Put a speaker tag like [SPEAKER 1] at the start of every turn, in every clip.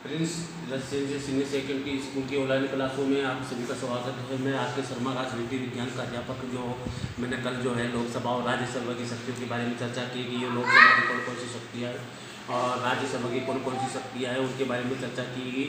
[SPEAKER 1] Prince residential senior secondary school की online क्लासों में आप सभी का स्वागत है। मैं आपके शर्मा राजनीति विज्ञान का अध्यापक जो मैंने कल जो है लोकसभा और राज्यसभा की शक्तियों के बारे में चर्चा की कि ये लोकसभा की कौन कौन सी शक्तियाँ हैं और राज्यसभा की कौन कौन सी शक्तियाँ हैं उनके बारे में चर्चा की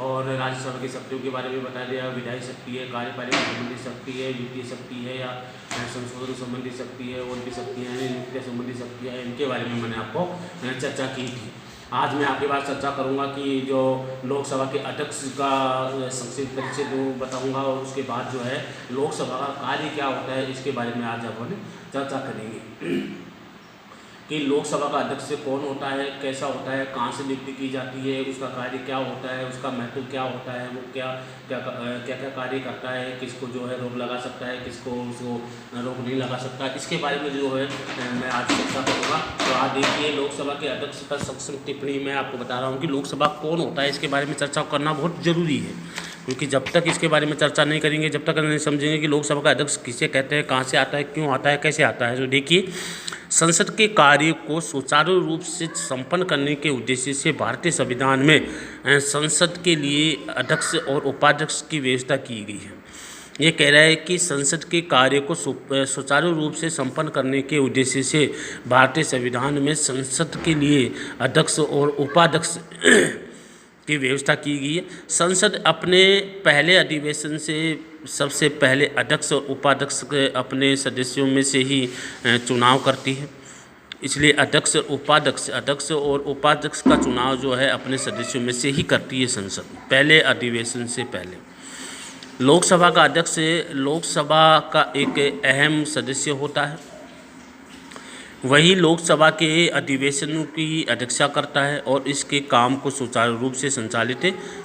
[SPEAKER 1] और राज्यसभा की शक्तियों के बारे में बता दिया। विधायी शक्ति है, कार्यपालिका संबंधी शक्ति है, वित्तीय शक्ति है या संशोधन संबंधी शक्ति है, और भी शक्तियाँ हैं, न्यूक्लियर संबंधी शक्तियाँ हैं, इनके बारे में मैंने आपको चर्चा की थी। आज मैं आपके पास चर्चा करूंगा कि जो लोकसभा के अध्यक्ष का संक्षिप्त परिचय बताऊंगा और उसके बाद जो है लोकसभा का कार्य क्या होता है इसके बारे में आज अपन चर्चा करेंगे कि लोकसभा का अध्यक्ष कौन होता है, कैसा होता है, कहाँ से नियुक्ति की जाती है, उसका कार्य क्या होता है, उसका महत्व क्या होता है, वो क्या क्या क्या क्या कार्य करता है, किसको जो है रोक लगा सकता है, किसको उसको रोक नहीं लगा सकता, इसके बारे में जो है मैं आज चर्चा करूँगा। तो आज देखिए लोकसभा के अध्यक्ष का संक्षिप्त टिप्पणी मैं आपको बता रहा हूँ कि लोकसभा कौन होता है, इसके बारे में चर्चा करना बहुत ज़रूरी है, क्योंकि जब तक इसके बारे में चर्चा नहीं करेंगे, जब तक नहीं समझेंगे कि लोकसभा का अध्यक्ष किसे कहते हैं, कहाँ से आता है, क्यों आता है, कैसे आता है। तो देखिए संसद के कार्य को सुचारू रूप से संपन्न करने के उद्देश्य से भारतीय संविधान में संसद के लिए अध्यक्ष और उपाध्यक्ष की व्यवस्था की गई है। ये कह रहा है कि संसद के कार्य को सुचारू रूप से संपन्न करने के उद्देश्य से भारतीय संविधान में संसद के लिए अध्यक्ष और उपाध्यक्ष की व्यवस्था की गई है। संसद अपने पहले अधिवेशन से सबसे पहले अध्यक्ष और उपाध्यक्ष के अपने सदस्यों में से ही चुनाव करती है, इसलिए अध्यक्ष और उपाध्यक्ष का चुनाव जो है अपने सदस्यों में से ही करती है संसद पहले अधिवेशन से पहले। लोकसभा का अध्यक्ष लोकसभा का एक अहम सदस्य होता है, वही लोकसभा के अधिवेशनों की अध्यक्षता करता है और इसके काम को सुचारू रूप से संचालित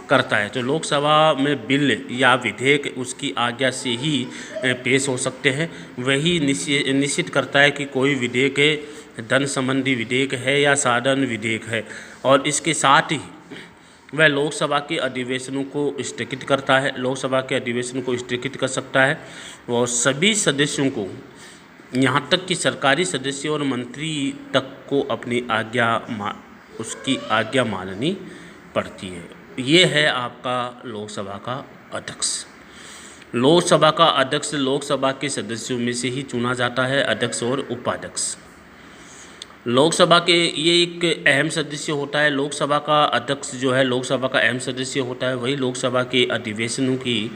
[SPEAKER 1] करता है। तो लोकसभा में बिल या विधेयक उसकी आज्ञा से ही पेश हो सकते हैं। वही निश्चित करता है कि कोई विधेयक धन संबंधी विधेयक है या साधारण विधेयक है, और इसके साथ ही वह लोकसभा के अधिवेशनों को स्थगित करता है, लोकसभा के अधिवेशन को स्थगित कर सकता है और सभी सदस्यों को, यहाँ तक कि सरकारी सदस्य और मंत्री तक को अपनी उसकी आज्ञा माननी पड़ती है। ये है आपका लोकसभा का अध्यक्ष। लोकसभा का अध्यक्ष लोकसभा के सदस्यों में से ही चुना जाता है, अध्यक्ष और उपाध्यक्ष। लोकसभा के ये एक अहम सदस्य होता है। लोकसभा का अध्यक्ष जो है लोकसभा का अहम सदस्य होता है, वही लोकसभा के अधिवेशनों की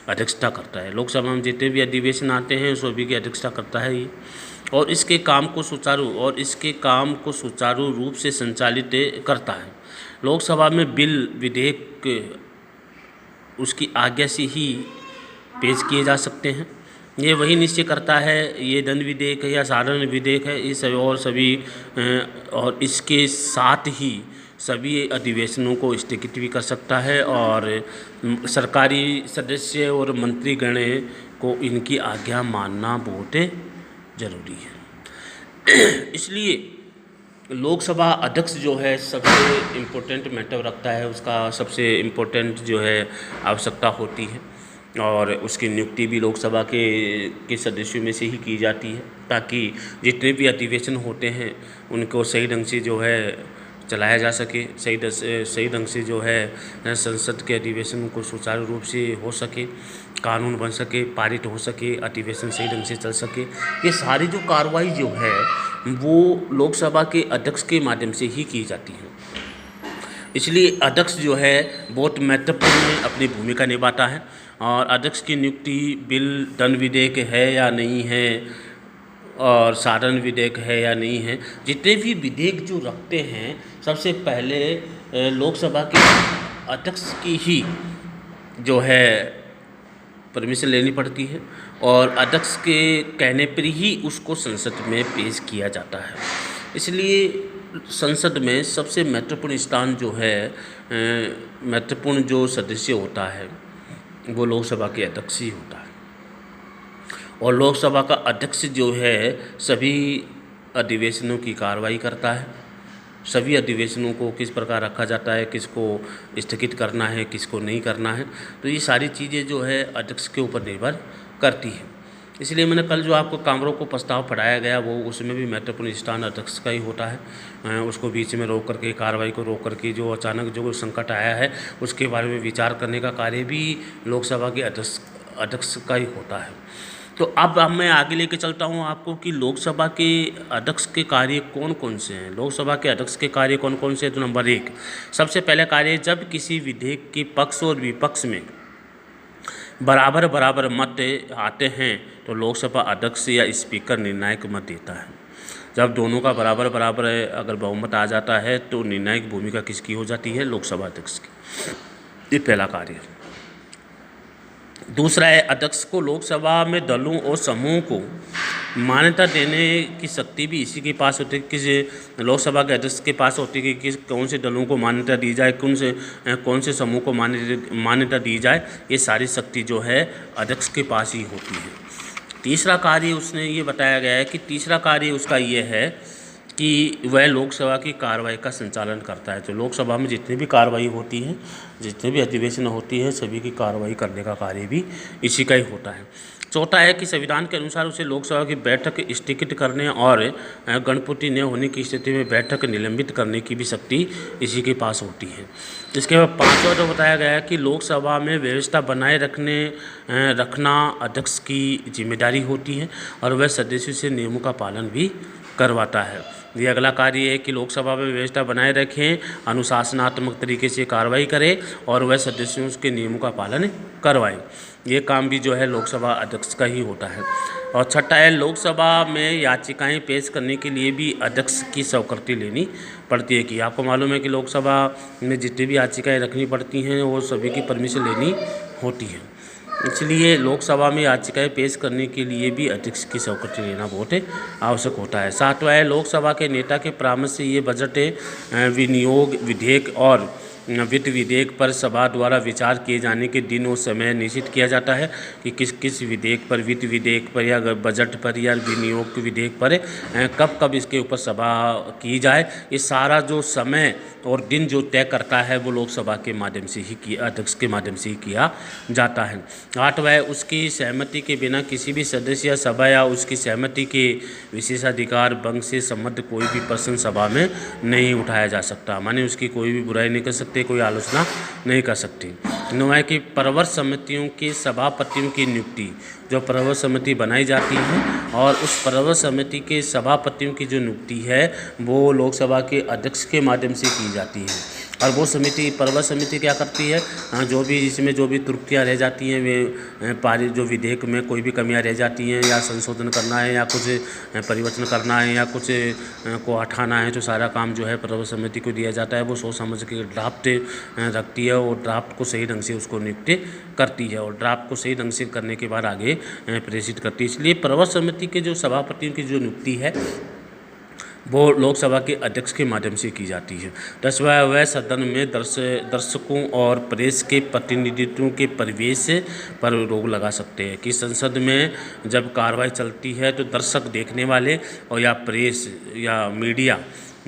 [SPEAKER 1] अध्यक्षता करता है। लोकसभा में जितने भी अधिवेशन आते हैं सभी की अध्यक्षता करता है ये, और इसके काम को सुचारू रूप से संचालित करता है। लोकसभा में बिल विधेयक उसकी आज्ञा से ही पेश किए जा सकते हैं। ये वही निश्चय करता है ये धन विधेयक है या साधारण विधेयक है, इस और इसके साथ ही सभी अधिवेशनों को स्थगित भी कर सकता है और सरकारी सदस्य और मंत्रीगण को इनकी आज्ञा मानना बहुत ज़रूरी है। इसलिए लोकसभा अध्यक्ष जो है सबसे इम्पोर्टेंट महत्व रखता है, उसका सबसे इम्पोर्टेंट जो है आवश्यकता होती है, और उसकी नियुक्ति भी लोकसभा के सदस्यों में से ही की जाती है, ताकि जितने भी अधिवेशन होते हैं उनको सही ढंग से जो है चलाया जा सके, सही ढंग से जो है संसद के अधिवेशन को सुचारू रूप से हो सके, कानून बन सके, पारित हो सके, अधिवेशन सही ढंग से चल सके। ये सारी जो कार्रवाई जो है वो लोकसभा के अध्यक्ष के माध्यम से ही की जाती है। इसलिए अध्यक्ष जो है बहुत महत्वपूर्ण अपनी भूमिका निभाता है, और अध्यक्ष की नियुक्ति बिल धन विधेयक है या नहीं है और साधारण विधेयक है या नहीं है, जितने भी विधेयक जो रखते हैं सबसे पहले लोकसभा के अध्यक्ष की ही जो है परमिशन लेनी पड़ती है, और अध्यक्ष के कहने पर ही उसको संसद में पेश किया जाता है। इसलिए संसद में सबसे महत्वपूर्ण स्थान जो है महत्वपूर्ण जो सदस्य होता है वो लोकसभा के अध्यक्ष ही होता है, और लोकसभा का अध्यक्ष जो है सभी अधिवेशनों की कार्रवाई करता है। सभी अधिवेशनों को किस प्रकार रखा जाता है, किसको स्थगित करना है, किसको नहीं करना है, तो ये सारी चीज़ें जो है अध्यक्ष के ऊपर निर्भर करती हैं। इसलिए मैंने कल जो आपको कामरों को प्रस्ताव पढ़ाया गया वो उसमें भी महत्वपूर्ण स्थान अध्यक्ष का ही होता है। उसको बीच में रोक करके, कार्रवाई को रोक करके जो अचानक जो संकट आया है उसके बारे में विचार करने का कार्य भी लोकसभा के अध्यक्ष का ही होता है। तो अब मैं आगे लेके चलता हूँ आपको कि लोकसभा के अध्यक्ष के कार्य कौन कौन से हैं। लोकसभा के अध्यक्ष के कार्य कौन कौन से हैं? तो नंबर 1, सबसे पहले कार्य, जब किसी विधेयक के पक्ष और विपक्ष में बराबर बराबर मत आते हैं तो लोकसभा अध्यक्ष या स्पीकर निर्णायक मत देता है। जब दोनों का बराबर बराबर अगर बहुमत आ जाता है तो निर्णायक भूमिका किसकी हो जाती है? लोकसभा अध्यक्ष की। ये पहला कार्य है। दूसरा है, अध्यक्ष को लोकसभा में दलों और समूह को मान्यता देने की शक्ति भी इसी के पास होती है। किस लोकसभा के अध्यक्ष के पास होती है कि किस कौन से दलों को मान्यता दी जाए, कौन से समूह को मान्यता दी जाए, ये सारी शक्ति जो है अध्यक्ष के पास ही होती है। तीसरा कार्य उसने ये बताया गया है कि तीसरा कार्य उसका ये है कि वह लोकसभा की कार्रवाई का संचालन करता है। तो लोकसभा में जितनी भी कार्रवाई होती है, जितने भी अधिवेशन होती है, सभी की कार्रवाई करने का कार्य भी इसी का ही होता है। चौथा है कि संविधान के अनुसार उसे लोकसभा की बैठक स्थगित करने और गणपूर्ति न होने की स्थिति में बैठक निलंबित करने की भी शक्ति इसी के पास होती है। इसके बाद पांचवा जो बताया गया है कि लोकसभा में व्यवस्था बनाए रखना अध्यक्ष की जिम्मेदारी होती है और वह सदस्यों से नियमों का पालन भी करवाता है। ये अगला कार्य है कि लोकसभा में व्यवस्था बनाए रखें, अनुशासनात्मक तरीके से कार्रवाई करें और वह सदस्यों के नियमों का पालन करवाएं। ये काम भी जो है लोकसभा अध्यक्ष का ही होता है। और छठा है, लोकसभा में याचिकाएं पेश करने के लिए भी अध्यक्ष की स्वीकृति लेनी पड़ती है। कि आपको मालूम है कि लोकसभा में जितनी भी याचिकाएं रखनी पड़ती हैं वो सभी की परमिशन लेनी होती है। इसलिए लोकसभा में याचिकाएं पेश करने के लिए भी अध्यक्ष की स्वीकृति लेना बहुत आवश्यक होता है। सातवां है, लोकसभा के नेता के परामर्श से ये बजट विनियोग विधेयक और वित्त विधेयक पर सभा द्वारा विचार किए जाने के दिन और समय निश्चित किया जाता है कि किस किस विधेयक पर, वित्त विधेयक पर या बजट पर या विनियोग विधेयक पर कब कब इसके ऊपर सभा की जाए। ये सारा जो समय और दिन जो तय करता है वो लोकसभा के माध्यम से ही अध्यक्ष के माध्यम से ही किया जाता है। आठवां है, उसकी सहमति के बिना किसी भी सदस्य या सभा या उसकी सहमति के विशेषाधिकार भंग से संबद्ध कोई भी प्रश्न सभा में नहीं उठाया जा सकता। माने उसकी कोई भी बुराई नहीं कर सकते, कोई आलोचना नहीं कर सकते। नौवां है कि प्रवर समितियों के सभापतियों की नियुक्ति, जो प्रवर समिति बनाई जाती है और उस प्रवर समिति के सभापतियों की जो नियुक्ति है वो लोकसभा के अध्यक्ष के माध्यम से की जाती है। और वो समिति, प्रवर समिति क्या करती है, जो भी इसमें जो भी त्रुटियां रह जाती हैं, वे पारित जो विधेयक में कोई भी कमियां रह जाती हैं या संशोधन करना है या कुछ परिवर्तन करना है या कुछ को हटाना है, तो सारा काम जो है प्रवर समिति को दिया जाता है। वो सोच समझ के ड्राफ्ट रखती है और ड्राफ्ट को सही ढंग से उसको नियुक्त करती है और ड्राफ्ट को सही ढंग से करने के बाद आगे प्रेषित करती है। इसलिए प्रवर समिति के जो सभापतियों की जो नियुक्ति है वो लोकसभा के अध्यक्ष के माध्यम से की जाती है। 10वां, वह सदन में दर्शकों और प्रेस के प्रतिनिधित्व के प्रवेश पर रोक लगा सकते हैं। कि संसद में जब कार्रवाई चलती है तो दर्शक देखने वाले और या प्रेस या मीडिया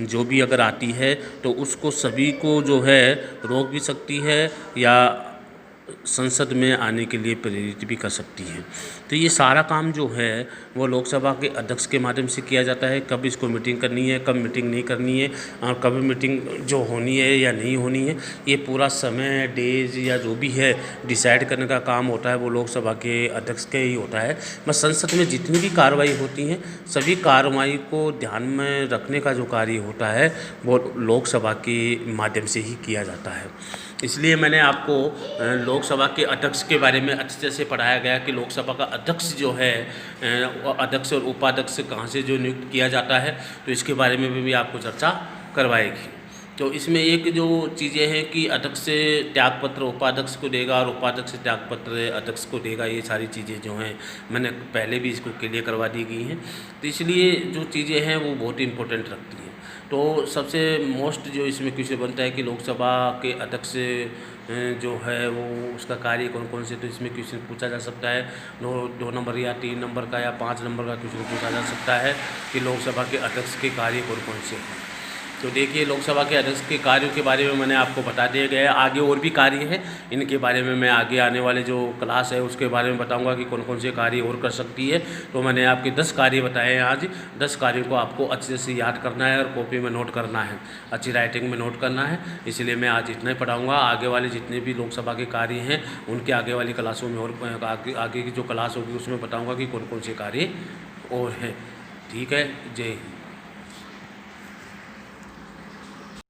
[SPEAKER 1] जो भी अगर आती है तो उसको सभी को जो है रोक भी सकती है या संसद में आने के लिए प्रेरित भी कर सकती है। तो ये सारा काम जो है वो लोकसभा के अध्यक्ष के माध्यम से किया जाता है। कब इसको मीटिंग करनी है, कब मीटिंग नहीं करनी है और कब मीटिंग जो होनी है या नहीं होनी है, ये पूरा समय, डेज या जो भी है डिसाइड करने का काम होता है वो लोकसभा के अध्यक्ष के ही होता है। बस संसद में जितनी भी कार्रवाई होती हैं सभी कार्रवाई को ध्यान में रखने का जो कार्य होता है वो लोकसभा के माध्यम से ही किया जाता है। इसलिए मैंने आपको लोकसभा के अध्यक्ष के बारे में अच्छे से पढ़ाया गया कि लोकसभा का अध्यक्ष जो है अध्यक्ष और उपाध्यक्ष कहाँ से जो नियुक्त किया जाता है, तो इसके बारे में भी आपको चर्चा करवाएगी। तो इसमें एक जो चीज़ें हैं कि अध्यक्ष से त्यागपत्र उपाध्यक्ष को देगा और उपाध्यक्ष से त्यागपत्र अध्यक्ष को देगा, ये सारी चीज़ें जो हैं मैंने पहले भी इसको क्लियर करवा दी गई हैं। तो इसलिए जो चीज़ें हैं वो बहुत इंपॉर्टेंट रखती हैं। तो सबसे मोस्ट जो इसमें क्वेश्चन बनता है कि लोकसभा के अध्यक्ष जो है वो उसका कार्य कौन कौन से, तो इसमें क्वेश्चन पूछा जा सकता है। 2 नंबर या 3 नंबर का या 5 नंबर का क्वेश्चन पूछा जा सकता है कि लोकसभा के अध्यक्ष के कार्य कौन कौन से हैं। तो देखिए, लोकसभा के अध्यक्ष के कार्यों के बारे में मैंने आपको बता दिया गया है। आगे और भी कार्य हैं, इनके बारे में मैं आगे आने वाले जो क्लास है उसके बारे में बताऊंगा कि कौन कौन से कार्य और कर सकती है। तो मैंने आपके 10 कार्य बताए हैं आज। 10 कार्यों को आपको अच्छे से याद करना है और कॉपी में नोट करना है, अच्छी राइटिंग में नोट करना है। इसलिए मैं आज इतना ही पढ़ाऊँगा। आगे वाले जितने भी लोकसभा के कार्य हैं उनके आगे वाली क्लासों में और आगे की जो क्लास होगी उसमें बताऊँगा कि कौन कौन से कार्य और हैं। ठीक है, जय हिंद।